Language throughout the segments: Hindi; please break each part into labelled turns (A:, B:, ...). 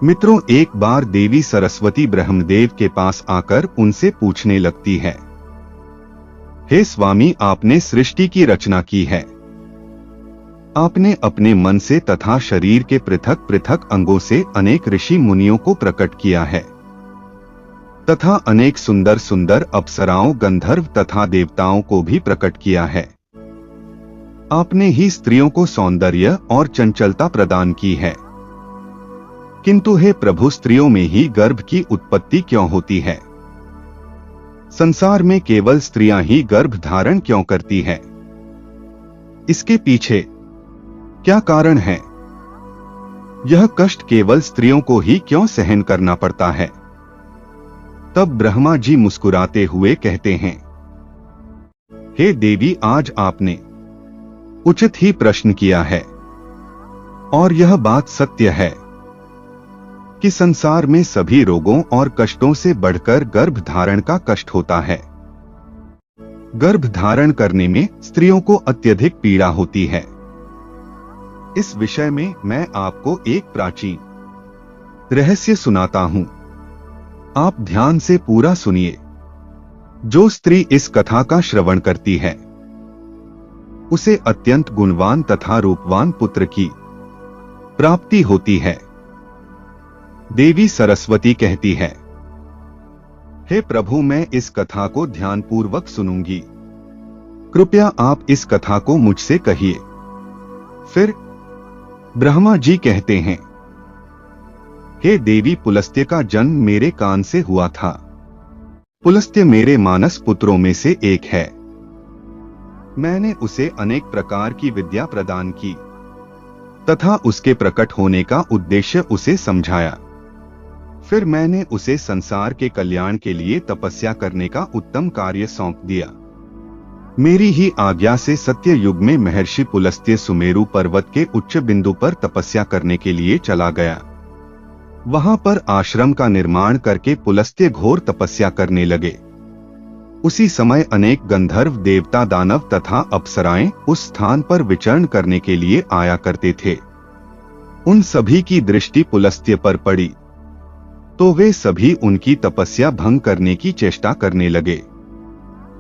A: मित्रों, एक बार देवी सरस्वती ब्रह्मदेव के पास आकर उनसे पूछने लगती है, हे स्वामी, आपने सृष्टि की रचना की है। आपने अपने मन से तथा शरीर के पृथक पृथक अंगों से अनेक ऋषि मुनियों को प्रकट किया है तथा अनेक सुंदर सुंदर अप्सराओं, गंधर्व तथा देवताओं को भी प्रकट किया है। आपने ही स्त्रियों को सौंदर्य और चंचलता प्रदान की है। किंतु हे प्रभु, स्त्रियों में ही गर्भ की उत्पत्ति क्यों होती है? संसार में केवल स्त्रियां ही गर्भ धारण क्यों करती है? इसके पीछे क्या कारण है? यह कष्ट केवल स्त्रियों को ही क्यों सहन करना पड़ता है? तब ब्रह्मा जी मुस्कुराते हुए कहते हैं, हे देवी, आज आपने उचित ही प्रश्न किया है और यह बात सत्य है कि संसार में सभी रोगों और कष्टों से बढ़कर गर्भ धारण का कष्ट होता है। गर्भ धारण करने में स्त्रियों को अत्यधिक पीड़ा होती है। इस विषय में मैं आपको एक प्राचीन रहस्य सुनाता हूं। आप ध्यान से पूरा सुनिए। जो स्त्री इस कथा का श्रवण करती है उसे अत्यंत गुणवान तथा रूपवान पुत्र की प्राप्ति होती है। देवी सरस्वती कहती है, हे प्रभु, मैं इस कथा को ध्यानपूर्वक सुनूंगी। कृपया आप इस कथा को मुझसे कहिए। फिर ब्रह्मा जी कहते हैं, हे देवी, पुलस्त्य का जन्म मेरे कान से हुआ था। पुलस्त्य मेरे मानस पुत्रों में से एक है। मैंने उसे अनेक प्रकार की विद्या प्रदान की तथा उसके प्रकट होने का उद्देश्य उसे समझाया। फिर मैंने उसे संसार के कल्याण के लिए तपस्या करने का उत्तम कार्य सौंप दिया। मेरी ही आज्ञा से सत्य युग में महर्षि पुलस्त्य सुमेरु पर्वत के उच्च बिंदु पर तपस्या करने के लिए चला गया। वहां पर आश्रम का निर्माण करके पुलस्त्य घोर तपस्या करने लगे। उसी समय अनेक गंधर्व, देवता, दानव तथा अप्सराएं उस स्थान पर विचरण करने के लिए आया करते थे। उन सभी की दृष्टि पुलस्त्य पर पड़ी तो वे सभी उनकी तपस्या भंग करने की चेष्टा करने लगे।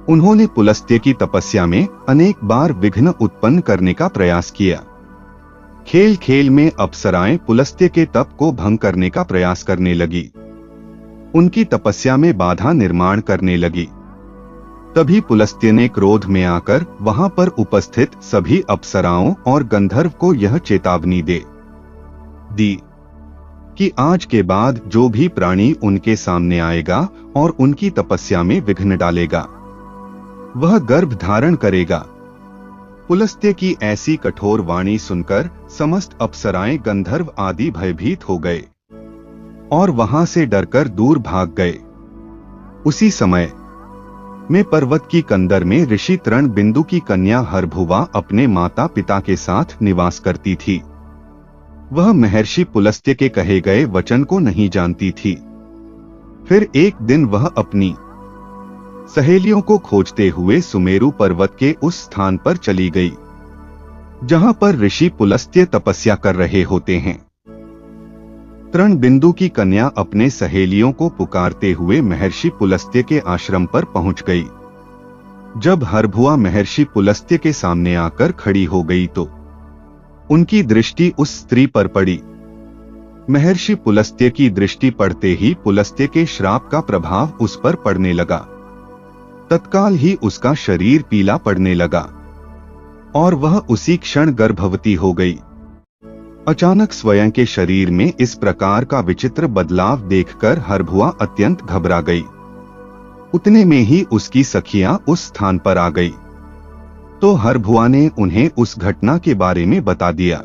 A: उन्होंने पुलस्त्य की तपस्या में अनेक बार विघ्न उत्पन्न करने का प्रयास किया। खेल खेल में अप्सराएं पुलस्त्य के तप को भंग करने का प्रयास करने लगी। उनकी तपस्या में बाधा निर्माण करने लगी। तभी पुलस्त्य ने क्रोध में आकर वहां पर उपस्थित सभी अप्सराओं और गंधर्व को यह चेतावनी दे दी कि आज के बाद जो भी प्राणी उनके सामने आएगा और उनकी तपस्या में विघ्न डालेगा वह गर्भ धारण करेगा। पुलस्त्य की ऐसी कठोर वाणी सुनकर समस्त अप्सराएं, गंधर्व आदि भयभीत हो गए और वहां से डरकर दूर भाग गए। उसी समय में पर्वत की कंदर में ऋषि तृण बिंदु की कन्या हरभुवा अपने माता पिता के साथ निवास करती थी। वह महर्षि पुलस्त्य के कहे गए वचन को नहीं जानती थी। फिर एक दिन वह अपनी सहेलियों को खोजते हुए सुमेरु पर्वत के उस स्थान पर चली गई जहां पर ऋषि पुलस्त्य तपस्या कर रहे होते हैं। तृण बिंदु की कन्या अपने सहेलियों को पुकारते हुए महर्षि पुलस्त्य के आश्रम पर पहुंच गई। जब हरभुआ महर्षि पुलस्त्य के सामने आकर खड़ी हो गई तो उनकी दृष्टि उस स्त्री पर पड़ी। महर्षि पुलस्त्य की दृष्टि पड़ते ही पुलस्त्य के श्राप का प्रभाव उस पर पड़ने लगा। तत्काल ही उसका शरीर पीला पड़ने लगा और वह उसी क्षण गर्भवती हो गई। अचानक स्वयं के शरीर में इस प्रकार का विचित्र बदलाव देखकर हरभुआ अत्यंत घबरा गई। उतने में ही उसकी सखियां उस स्थान पर आ गई तो हरभुआ ने उन्हें उस घटना के बारे में बता दिया।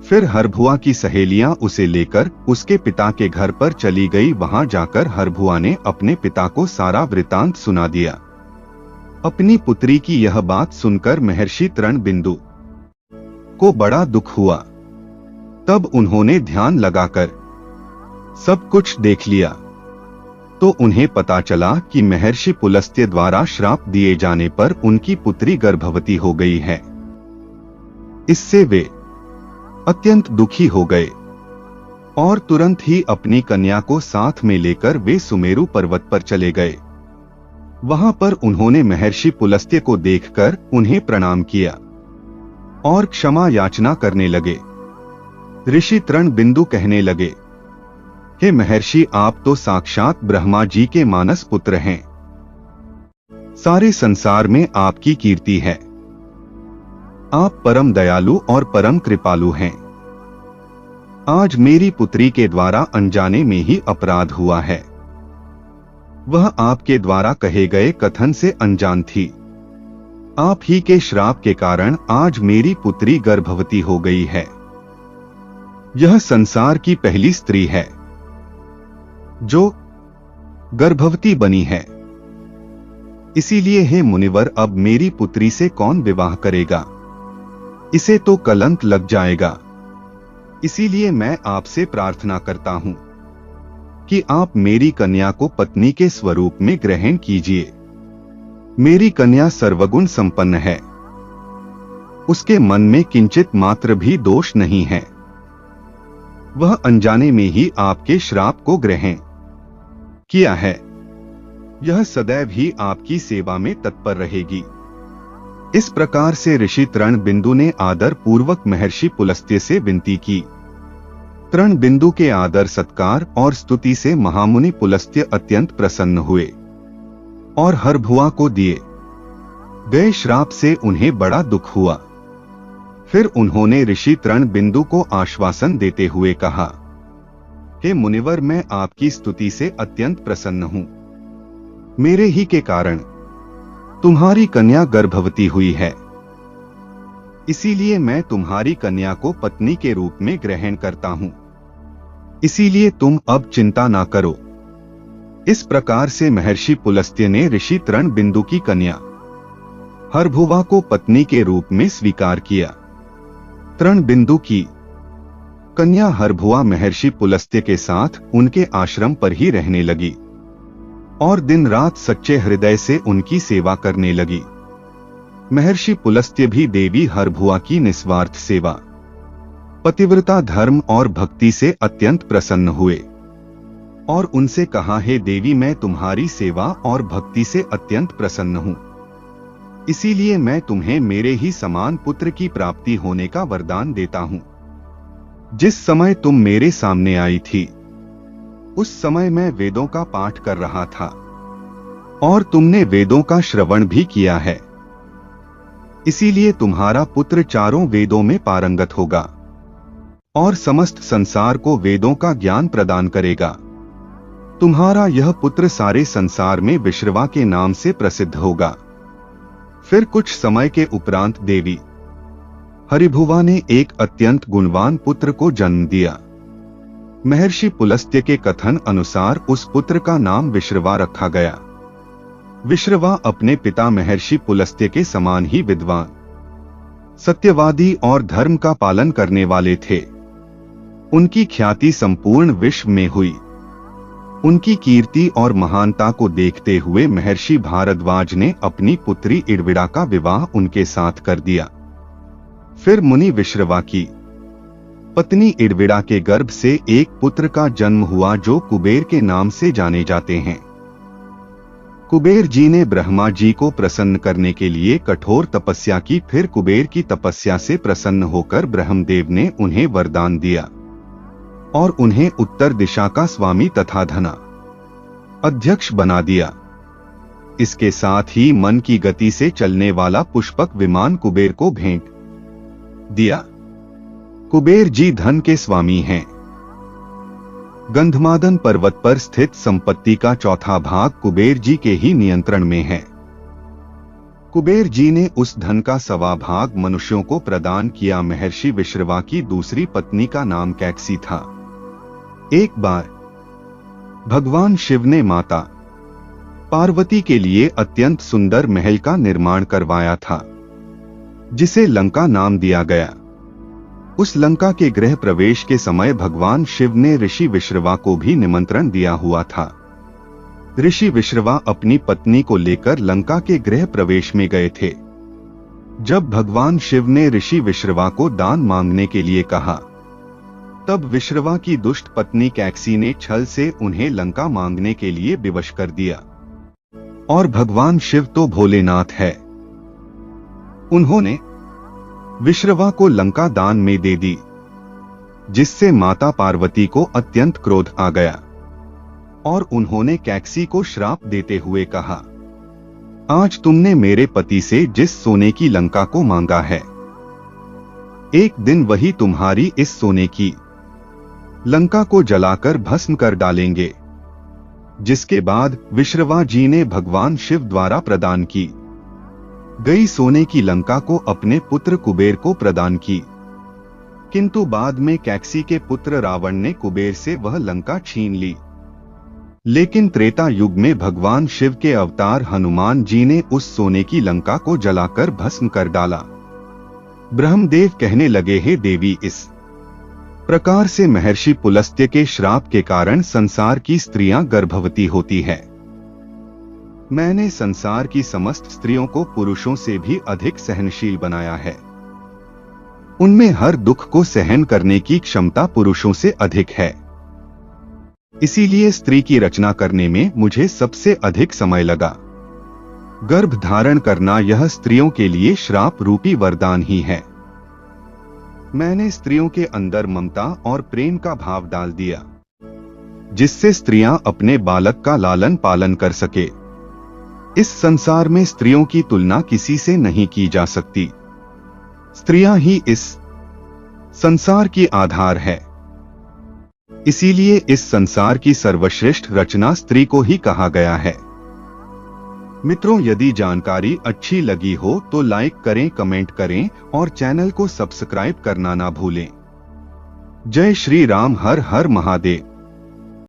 A: फिर हरभुआ की सहेलियां उसे लेकर उसके पिता के घर पर चली गई। वहां जाकर हरभुआ ने अपने पिता को सारा वृतांत सुना दिया। अपनी पुत्री की यह बात सुनकर महर्षि तृण बिंदु को बड़ा दुख हुआ। तब उन्होंने ध्यान लगाकर सब कुछ देख लिया तो उन्हें पता चला कि महर्षि पुलस्त्य द्वारा श्राप दिए जाने पर उनकी पुत्री गर्भवती हो गई है। इससे वे अत्यंत दुखी हो गए। और तुरंत ही अपनी कन्या को साथ में लेकर वे सुमेरु पर्वत पर चले गए। वहां पर उन्होंने महर्षि पुलस्त्य को देखकर उन्हें प्रणाम किया और क्षमा याचना करने लगे। ऋषि तृणबिंदु कहने लगे, हे महर्षि, आप तो साक्षात ब्रह्मा जी के मानस पुत्र हैं। सारे संसार में आपकी कीर्ति है। आप परम दयालु और परम कृपालु हैं। आज मेरी पुत्री के द्वारा अनजाने में ही अपराध हुआ है। वह आपके द्वारा कहे गए कथन से अनजान थी। आप ही के श्राप के कारण आज मेरी पुत्री गर्भवती हो गई है। यह संसार की पहली स्त्री है जो गर्भवती बनी है। इसीलिए हे मुनिवर, अब मेरी पुत्री से कौन विवाह करेगा? इसे तो कलंक लग जाएगा। इसीलिए मैं आपसे प्रार्थना करता हूं कि आप मेरी कन्या को पत्नी के स्वरूप में ग्रहण कीजिए। मेरी कन्या सर्वगुण संपन्न है। उसके मन में किंचित मात्र भी दोष नहीं है। वह अनजाने में ही आपके श्राप को ग्रहण किया है। यह सदैव ही आपकी सेवा में तत्पर रहेगी। इस प्रकार से ऋषि तृणबिंदु ने आदर पूर्वक महर्षि पुलस्त्य से विनती की। तृणबिंदु के आदर सत्कार और स्तुति से महामुनि पुलस्त्य अत्यंत प्रसन्न हुए और हरभुआ को दिए गए श्राप से उन्हें बड़ा दुख हुआ। फिर उन्होंने ऋषि तृणबिंदु को आश्वासन देते हुए कहा, हे मुनिवर, मैं आपकी स्तुति से अत्यंत प्रसन्न हूं। मेरे ही के कारण तुम्हारी कन्या गर्भवती हुई है। इसीलिए मैं तुम्हारी कन्या को पत्नी के रूप में ग्रहण करता हूं। इसीलिए तुम अब चिंता ना करो। इस प्रकार से महर्षि पुलस्त्य ने ऋषि तृणबिंदु की कन्या हरभुआ को पत्नी के रूप में स्वीकार किया। तृणबिंदु की कन्या हरभुआ महर्षि पुलस्त्य के साथ उनके आश्रम पर ही रहने लगी और दिन रात सच्चे हृदय से उनकी सेवा करने लगी। महर्षि पुलस्त्य भी देवी हरभुआ की निस्वार्थ सेवा, पतिव्रता, धर्म और भक्ति से अत्यंत प्रसन्न हुए और उनसे कहा, हे देवी, मैं तुम्हारी सेवा और भक्ति से अत्यंत प्रसन्न हूं। इसीलिए मैं तुम्हें मेरे ही समान पुत्र की प्राप्ति होने का वरदान देता हूं। जिस समय तुम मेरे सामने आई थी उस समय मैं वेदों का पाठ कर रहा था और तुमने वेदों का श्रवण भी किया है। इसीलिए तुम्हारा पुत्र चारों वेदों में पारंगत होगा और समस्त संसार को वेदों का ज्ञान प्रदान करेगा। तुम्हारा यह पुत्र सारे संसार में विश्रवा के नाम से प्रसिद्ध होगा। फिर कुछ समय के उपरांत देवी हरिभुआ ने एक अत्यंत गुणवान पुत्र को जन्म दिया। महर्षि पुलस्त्य के कथन अनुसार उस पुत्र का नाम विश्रवा रखा गया। विश्रवा अपने पिता महर्षि पुलस्त्य के समान ही विद्वान, सत्यवादी और धर्म का पालन करने वाले थे। उनकी ख्याति संपूर्ण विश्व में हुई। उनकी कीर्ति और महानता को देखते हुए महर्षि भारद्वाज ने अपनी पुत्री इड़विड़ा का विवाह उनके साथ कर दिया। फिर मुनि विश्रवा की पत्नी इड़विड़ा के गर्भ से एक पुत्र का जन्म हुआ जो कुबेर के नाम से जाने जाते हैं। कुबेर जी ने ब्रह्मा जी को प्रसन्न करने के लिए कठोर तपस्या की। फिर कुबेर की तपस्या से प्रसन्न होकर ब्रह्मदेव ने उन्हें वरदान दिया और उन्हें उत्तर दिशा का स्वामी तथा धना अध्यक्ष बना दिया। इसके साथ ही मन की गति से चलने वाला पुष्पक विमान कुबेर को भेंट दिया। कुबेर जी धन के स्वामी हैं। गंधमादन पर्वत पर स्थित संपत्ति का चौथा भाग कुबेर जी के ही नियंत्रण में है। कुबेर जी ने उस धन का 1.25 भाग मनुष्यों को प्रदान किया। महर्षि विश्रवा की दूसरी पत्नी का नाम कैकसी था। एक बार भगवान शिव ने माता पार्वती के लिए अत्यंत सुंदर महल का निर्माण करवाया था, जिसे लंका नाम दिया गया। उस लंका के गृह प्रवेश के समय भगवान शिव ने ऋषि विश्रवा को भी निमंत्रण दिया हुआ था। ऋषि विश्रवा अपनी पत्नी को लेकर लंका के गृह प्रवेश में गए थे। जब भगवान शिव ने ऋषि विश्रवा को दान मांगने के लिए कहा तब विश्रवा की दुष्ट पत्नी कैकसी ने छल से उन्हें लंका मांगने के लिए विवश कर दिया। और भगवान शिव तो भोलेनाथ है, उन्होंने विश्रवा को लंका दान में दे दी, जिससे माता पार्वती को अत्यंत क्रोध आ गया और उन्होंने कैकसी को श्राप देते हुए कहा, आज तुमने मेरे पति से जिस सोने की लंका को मांगा है, एक दिन वही तुम्हारी इस सोने की लंका को जलाकर भस्म कर डालेंगे। जिसके बाद विश्रवा जी ने भगवान शिव द्वारा प्रदान की गई सोने की लंका को अपने पुत्र कुबेर को प्रदान की, किंतु बाद में कैकसी के पुत्र रावण ने कुबेर से वह लंका छीन ली। लेकिन त्रेता युग में भगवान शिव के अवतार हनुमान जी ने उस सोने की लंका को जलाकर भस्म कर डाला। ब्रह्मदेव कहने लगे, हे देवी, इस प्रकार से महर्षि पुलस्त्य के श्राप के कारण संसार की स्त्रियां गर्भवती होती है। मैंने संसार की समस्त स्त्रियों को पुरुषों से भी अधिक सहनशील बनाया है। उनमें हर दुख को सहन करने की क्षमता पुरुषों से अधिक है। इसीलिए स्त्री की रचना करने में मुझे सबसे अधिक समय लगा। गर्भ धारण करना यह स्त्रियों के लिए श्राप रूपी वरदान ही है। मैंने स्त्रियों के अंदर ममता और प्रेम का भाव डाल दिया, जिससे स्त्रियां अपने बालक का लालन पालन कर सके। इस संसार में स्त्रियों की तुलना किसी से नहीं की जा सकती। स्त्रियां ही इस संसार की आधार है। इसीलिए इस संसार की सर्वश्रेष्ठ रचना स्त्री को ही कहा गया है। मित्रों, यदि जानकारी अच्छी लगी हो तो लाइक करें, कमेंट करें और चैनल को सब्सक्राइब करना ना भूलें। जय श्री राम। हर हर महादेव।